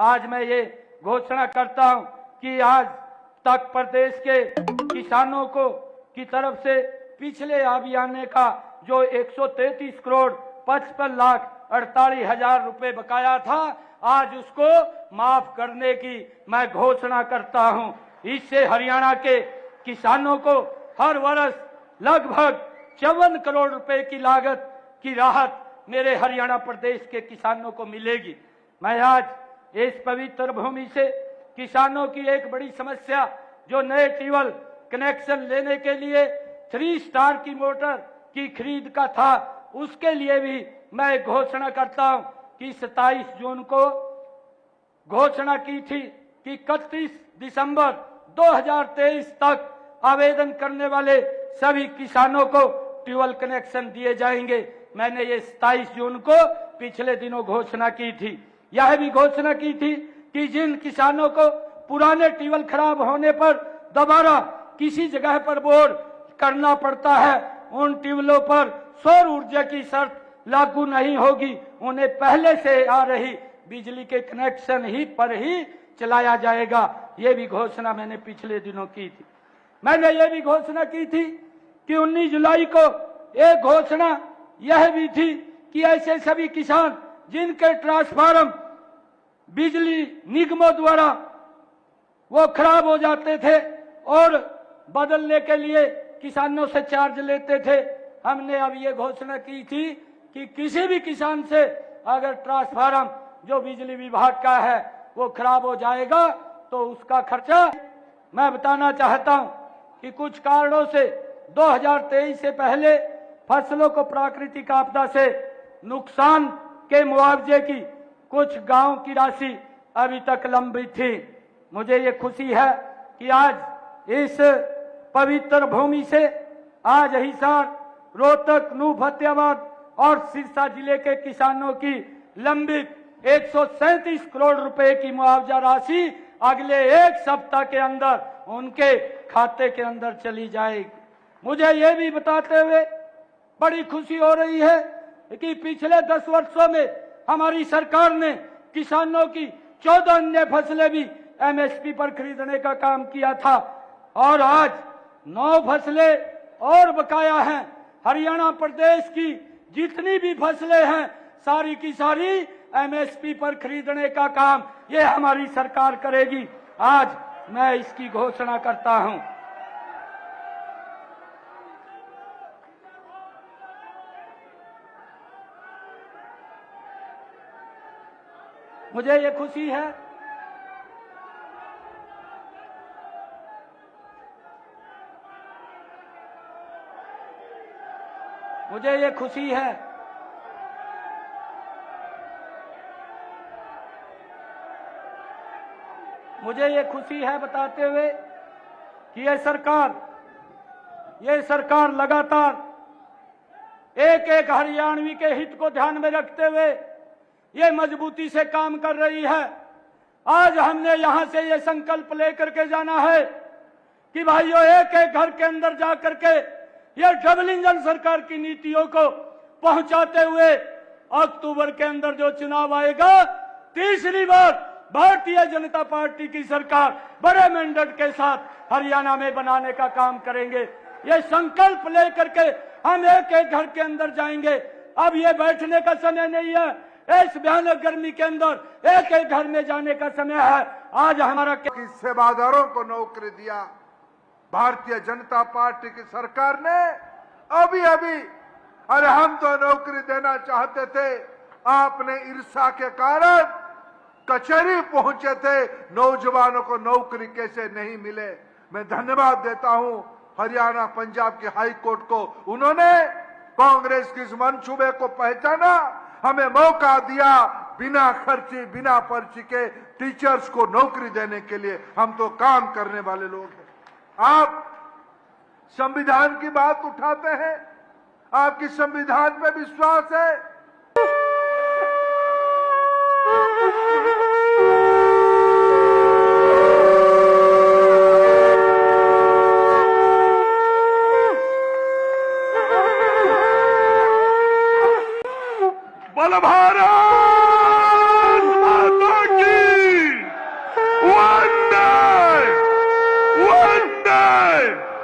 आज मैं ये घोषणा करता हूं कि आज तक प्रदेश के किसानों को की तरफ से पिछले अभियान का जो 133 करोड़ 55 लाख 48,000 रुपए बकाया था, आज उसको माफ करने की मैं घोषणा करता हूं। इससे हरियाणा के किसानों को हर वर्ष लगभग 54 करोड़ रुपए की लागत की राहत मेरे हरियाणा प्रदेश के किसानों को मिलेगी। मैं आज इस पवित्र भूमि से किसानों की एक बड़ी समस्या जो नए ट्यूबवेल कनेक्शन लेने के लिए 3 स्टार की मोटर की खरीद का था, उसके लिए भी मैं घोषणा करता हूं कि 27 जून को घोषणा की थी कि 31 दिसंबर 2023 तक आवेदन करने वाले सभी किसानों को ट्यूबवेल कनेक्शन दिए जाएंगे। मैंने ये 27 जून को पिछले दिनों घोषणा की थी। यह भी घोषणा की थी कि जिन किसानों को पुराने ट्यूबवेल खराब होने पर दोबारा किसी जगह पर बोर करना पड़ता है, उन ट्यूबवेलों पर सौर ऊर्जा की शर्त लागू नहीं होगी। उन्हें पहले से आ रही बिजली के कनेक्शन ही पर ही चलाया जाएगा। ये भी घोषणा मैंने पिछले दिनों की थी। मैंने ये भी घोषणा की थी कि 19 जुलाई को एक घोषणा यह भी थी कि ऐसे सभी किसान जिनके ट्रांसफार्मर बिजली निगमों द्वारा वो खराब हो जाते थे और बदलने के लिए किसानों से चार्ज लेते थे, हमने अब ये घोषणा की थी कि किसी भी किसान से अगर ट्रांसफार्मर जो बिजली विभाग का है वो खराब हो जाएगा तो उसका खर्चा, मैं बताना चाहता हूं कि कुछ कारणों से 2023 से पहले फसलों को प्राकृतिक आपदा से नुकसान के मुआवजे की कुछ गांव की राशि अभी तक लंबित थी। मुझे ये खुशी है कि आज इस पवित्र भूमि से आज हिसार, रोहतक, नूह, फतेहाबाद और सिरसा जिले के किसानों की लंबित 137 करोड़ रुपए की मुआवजा राशि अगले एक सप्ताह के अंदर उनके खाते के अंदर चली जाएगी। मुझे ये भी बताते हुए बड़ी खुशी हो रही है कि पिछले 10 वर्षों में हमारी सरकार ने किसानों की 14 अन्य फसलें भी एमएसपी पर खरीदने का काम किया था और आज 9 फसलें और बकाया हैं। हरियाणा प्रदेश की जितनी भी फसलें हैं सारी की सारी एमएसपी पर खरीदने का काम ये हमारी सरकार करेगी। आज मैं इसकी घोषणा करता हूं। मुझे ये खुशी है मुझे ये खुशी है बताते हुए कि ये सरकार लगातार एक एक हरियाणवी के हित को ध्यान में रखते हुए ये मजबूती से काम कर रही है। आज हमने यहां से ये संकल्प लेकर के जाना है कि भाइयों एक एक घर के अंदर जाकर के ये डबल इंजन सरकार की नीतियों को पहुंचाते हुए अक्टूबर के अंदर जो चुनाव आएगा, तीसरी बार भारतीय जनता पार्टी की सरकार बड़े मैंडेट के साथ हरियाणा में बनाने का काम करेंगे। ये संकल्प लेकर के हम एक एक घर के अंदर जाएंगे। अब ये बैठने का समय नहीं है, इस भयानक गर्मी के अंदर एक एक घर में जाने का समय है। आज हमारा सेवादारों को नौकरी दिया भारतीय जनता पार्टी की सरकार ने अभी अरे हम तो नौकरी देना चाहते थे, आपने ईर्ष्या के कारण कचहरी पहुंचे थे, नौजवानों को नौकरी कैसे नहीं मिले। मैं धन्यवाद देता हूं हरियाणा पंजाब के हाई कोर्ट को, उन्होंने कांग्रेस की इस मंसूबे को पहचाना, हमें मौका दिया बिना खर्ची बिना पर्ची के टीचर्स को नौकरी देने के लिए। हम तो काम करने वाले लोग हैं। आप संविधान की बात उठाते हैं, आपकी संविधान पे विश्वास है। बोलो भारत माता की। जय